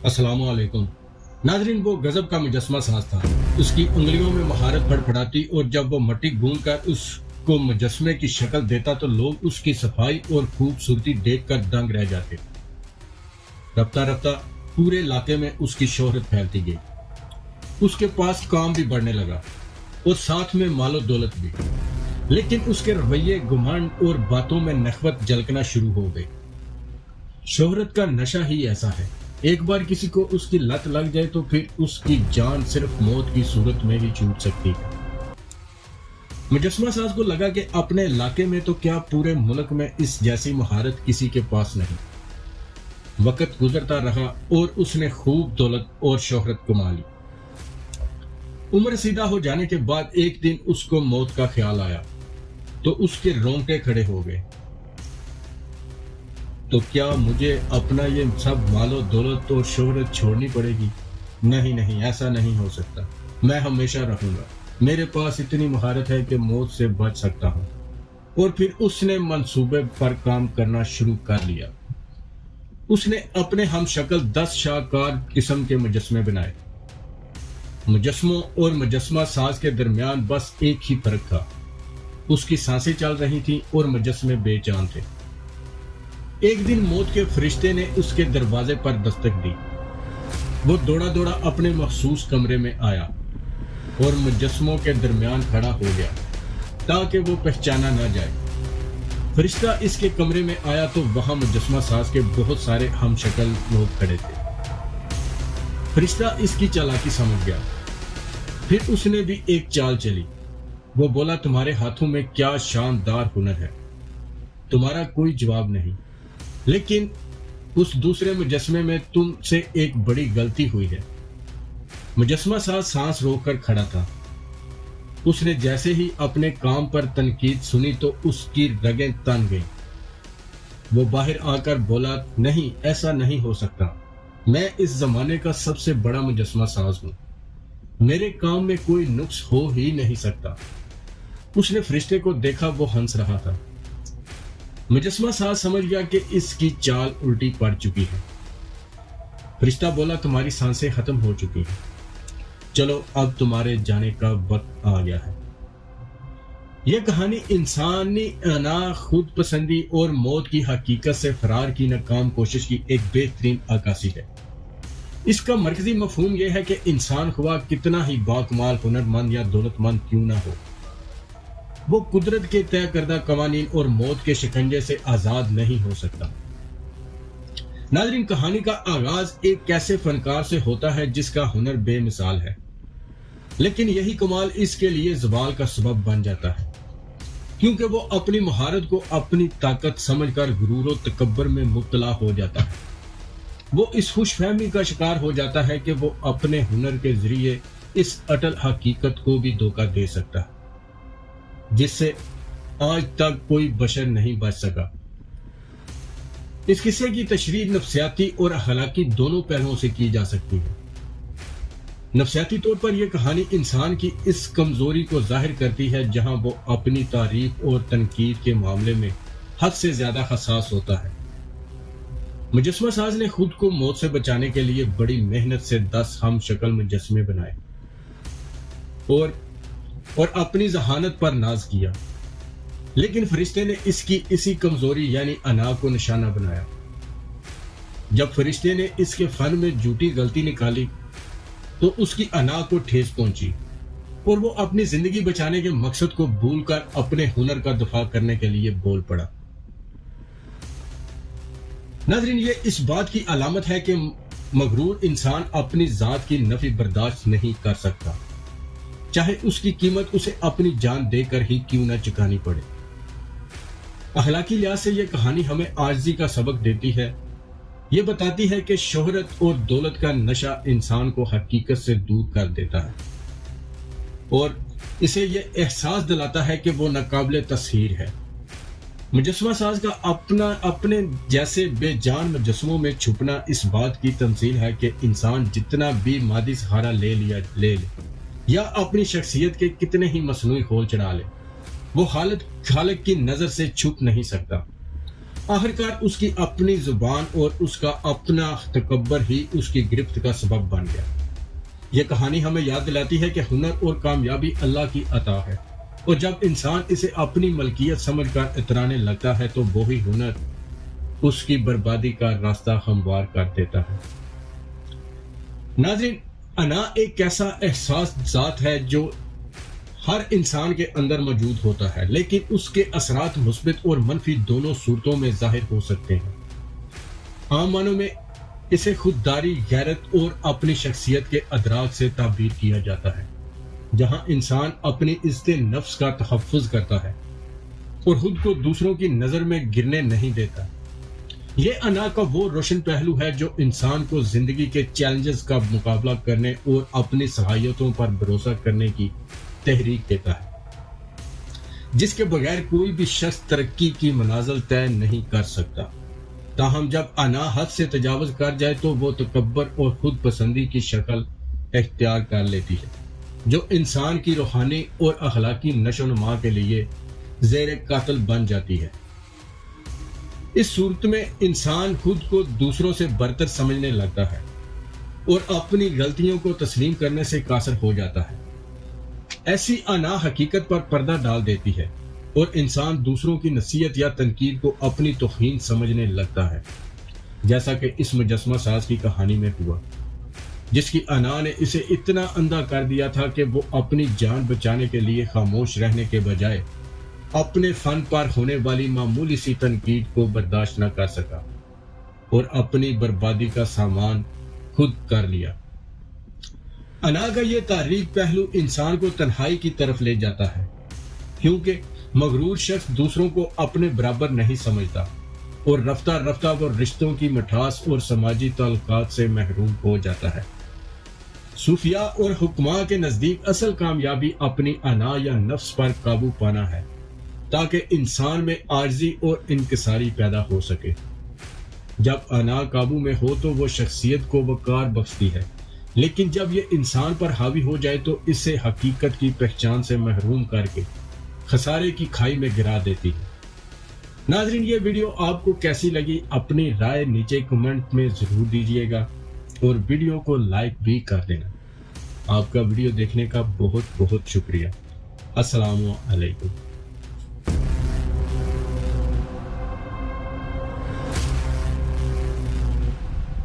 अस्सलाम वालेकुम नाजरीन। वो गजब का मुजस्मा साज था। उसकी उंगलियों में महारत फड़फड़ाती और जब वो मट्टी गूंद कर उसको मुजस्मे की शक्ल देता तो लोग उसकी सफाई और खूबसूरती देखकर दंग रह जाते। रफ्ता रफ्ता पूरे इलाके में उसकी शोहरत फैलती गई। उसके पास काम भी बढ़ने लगा और साथ में मालो दौलत भी। लेकिन उसके रवैये, घुमंड और बातों में नखवत झलकना शुरू हो गई। शोहरत का नशा ही ऐसा है, एक बार किसी को उसकी लत लग जाए तो फिर उसकी जान सिर्फ मौत की सूरत में ही छूट सकती है। मुजस्मा साज को लगा कि अपने इलाके में तो क्या पूरे मुल्क में इस जैसी महारत किसी के पास नहीं। वक्त गुजरता रहा और उसने खूब दौलत और शोहरत कमा ली। उम्र सीधा हो जाने के बाद एक दिन उसको मौत का ख्याल आया तो उसके रोंगटे खड़े हो गए। तो क्या मुझे अपना ये सब मालो दौलत और शोहरत छोड़नी पड़ेगी? नहीं नहीं, ऐसा नहीं हो सकता। मैं हमेशा रहूंगा। मेरे पास इतनी महारत है कि मौत से बच सकता हूं। और फिर उसने मंसूबे पर काम करना शुरू कर लिया। उसने अपने हम शक्ल 10 शाहकार किस्म के मुजस्मे बनाए। मुजस्मों और मुजस्मा साज के दरमियान बस एक ही फर्क था, उसकी सांसें चल रही थी और मुजस्मे बेजान थे। एक दिन मौत के फरिश्ते ने उसके दरवाजे पर दस्तक दी। वो दौड़ा दौड़ा अपने मखसूस कमरे में आया और मुजस्मों के दरमियान खड़ा हो गया ताकि वो पहचाना न जाए। फरिश्ता इसके कमरे में आया तो वहां मुजस्मा साज के बहुत सारे हमशक्ल लोग खड़े थे। फरिश्ता इसकी चालाकी समझ गया। फिर उसने भी एक चाल चली। वो बोला, तुम्हारे हाथों में क्या शानदार हुनर है। तुम्हारा कोई जवाब नहीं, लेकिन उस दूसरे मुजस्मे में तुमसे एक बड़ी गलती हुई है। मुजस्मा साज सांस रोककर खड़ा था। उसने जैसे ही अपने काम पर तनकीद सुनी तो उसकी रगें तन गईं। वो बाहर आकर बोला, नहीं, ऐसा नहीं हो सकता। मैं इस जमाने का सबसे बड़ा मुजस्मा साज हूं। मेरे काम में कोई नुक्स हो ही नहीं सकता। उसने फरिश्ते को देखा, वो हंस रहा था। मुजस्मा साज समझ गया कि इसकी चाल उल्टी पड़ चुकी है। फरिश्ता बोला, तुम्हारी सांसें खत्म हो चुकी हैं। चलो अब तुम्हारे जाने का वक्त आ गया है। यह कहानी इंसानी अना, खुद पसंदी और मौत की हकीकत से फरार की नाकाम कोशिश की एक बेहतरीन अक्कासी है। इसका मरकजी मफहूम यह है कि इंसान हुआ कितना ही बाकमाल, हुनरमंद या दौलतमंद क्यों ना हो, वो कुदरत के तय करदा कवानीन और मौत के शिकंजे से आजाद नहीं हो सकता। नाज़रीन, कहानी का आगाज एक कैसे फनकार से होता है जिसका हुनर बेमिसाल है, लेकिन यही कमाल इसके लिए ज़वाल का सबब बन जाता है, क्योंकि वो अपनी महारत को अपनी ताकत समझकर गुरूर और तकब्बर में मुब्तला हो जाता है। वो इस खुशफहमी का शिकार हो जाता है कि वो अपने हुनर के जरिए इस अटल हकीकत को भी धोखा दे सकता है जिससे आज तक कोई बशर नहीं बच सका। इस किस्से की तशरीह नफ्सियाती और अखलाकी दोनों पहलुओं से की जा सकती है। नफ्सियाती तौर पर यह कहानी इंसान की इस कमजोरी को जाहिर करती है जहां वो अपनी तारीफ और तनकीद के मामले में हद से ज्यादा हसास होता है। मुजस्मा साज ने खुद को मौत से बचाने के लिए बड़ी मेहनत से 10 हम शक्ल मुजस्मे बनाए और अपनी जहानत पर नाज किया, लेकिन फरिश्ते ने इसकी इसी कमजोरी यानी अना को निशाना बनाया। जब फरिश्ते ने इसके फन में झूठी गलती निकाली तो उसकी अना को ठेस पहुंची और वो अपनी जिंदगी बचाने के मकसद को भूलकर अपने हुनर का दफा करने के लिए बोल पड़ा। नाज़रीन, ये इस बात की अलामत है कि मगरूर इंसान अपनी जात की नफी बर्दाश्त नहीं कर सकता, चाहे उसकी कीमत उसे अपनी जान देकर ही क्यों न चुकानी पड़े। अखलाकी लिहाज से यह कहानी हमें आजिज़ी का सबक देती है। यह बताती है कि शोहरत और दौलत का नशा इंसान को हकीकत से दूर कर देता है और इसे यह एहसास दिलाता है कि वो नाकाबिले तस्हीर है। मुजस्मा साज का अपने जैसे बेजान मुजस्मों में छुपना इस बात की तमसील है कि इंसान जितना भी मादी सहारा ले ले या अपनी शख्सियत के कितने ही मसनूई खोल चढ़ा ले, वो खालिक की नजर से छुप नहीं सकता। آخرکار اس کی اپنی زبان اور اس کا اپنا تکبر ہی اس کی گرفت کا سبب بن گیا۔ یہ کہانی ہمیں یاد دلاتی ہے کہ ہنر اور کامیابی اللہ کی عطا ہے، اور جب انسان اسے اپنی ملکیت سمجھ کر اترانے لگتا ہے تو وہی ہنر اس کی بربادی کا راستہ ہموار کر دیتا ہے۔ ناظرین، انا ایک ایسا احساس ذات ہے جو ہر انسان کے اندر موجود ہوتا ہے، لیکن اس کے اثرات مثبت اور منفی دونوں صورتوں میں ظاہر ہو سکتے ہیں۔ عام معنوں میں اسے خودداری، غیرت اور اپنی شخصیت کے ادراک سے تعبیر کیا جاتا ہے، جہاں انسان اپنی عزت نفس کا تحفظ کرتا ہے اور خود کو دوسروں کی نظر میں گرنے نہیں دیتا۔ یہ انا کا وہ روشن پہلو ہے جو انسان کو زندگی کے چیلنجز کا مقابلہ کرنے اور اپنی صلاحیتوں پر بھروسہ کرنے کی تحریک دیتا ہے، جس کے بغیر کوئی بھی شخص ترقی کی منازل طے نہیں کر سکتا۔ تاہم جب انا حد سے تجاوز کر جائے تو وہ تکبر اور خود پسندی کی شکل اختیار کر لیتی ہے، جو انسان کی روحانی اور اخلاقی نشو و نما کے لیے زیر قتل بن جاتی ہے۔ اس صورت میں انسان خود کو دوسروں سے برتر سمجھنے لگتا ہے اور اپنی غلطیوں کو تسلیم کرنے سے قاصر ہو جاتا ہے۔ ایسی انا حقیقت پر پردہ ڈال دیتی ہے اور انسان دوسروں کی نصیحت یا تنقید کو اپنی توہین سمجھنے لگتا ہے، جیسا کہ اس مجسمہ ساز کی کہانی میں ہوا، جس کی انا نے اسے اتنا اندھا کر دیا تھا کہ وہ اپنی جان بچانے کے لیے خاموش رہنے کے بجائے اپنے فن پر ہونے والی معمولی سی تنقید کو برداشت نہ کر سکا اور اپنی بربادی کا سامان خود کر لیا۔ انا کا یہ تاریک پہلو انسان کو تنہائی کی طرف لے جاتا ہے، کیونکہ مغرور شخص دوسروں کو اپنے برابر نہیں سمجھتا اور رفتہ رفتہ وہ رشتوں کی مٹھاس اور سماجی تعلقات سے محروم ہو جاتا ہے۔ صوفیاء اور حکماء کے نزدیک اصل کامیابی اپنی انا یا نفس پر قابو پانا ہے، تاکہ انسان میں عاجزی اور انکساری پیدا ہو سکے۔ جب انا قابو میں ہو تو وہ شخصیت کو وقار بخشتی ہے، لیکن جب یہ انسان پر حاوی ہو جائے تو اسے حقیقت کی پہچان سے محروم کر کے خسارے کی کھائی میں گرا دیتی ہے۔ ناظرین، یہ ویڈیو آپ کو کیسی لگی؟ اپنی رائے نیچے کمنٹ میں ضرور دیجیے گا اور ویڈیو کو لائک بھی کر دینا۔ آپ کا ویڈیو دیکھنے کا بہت بہت شکریہ۔ السلام علیکم۔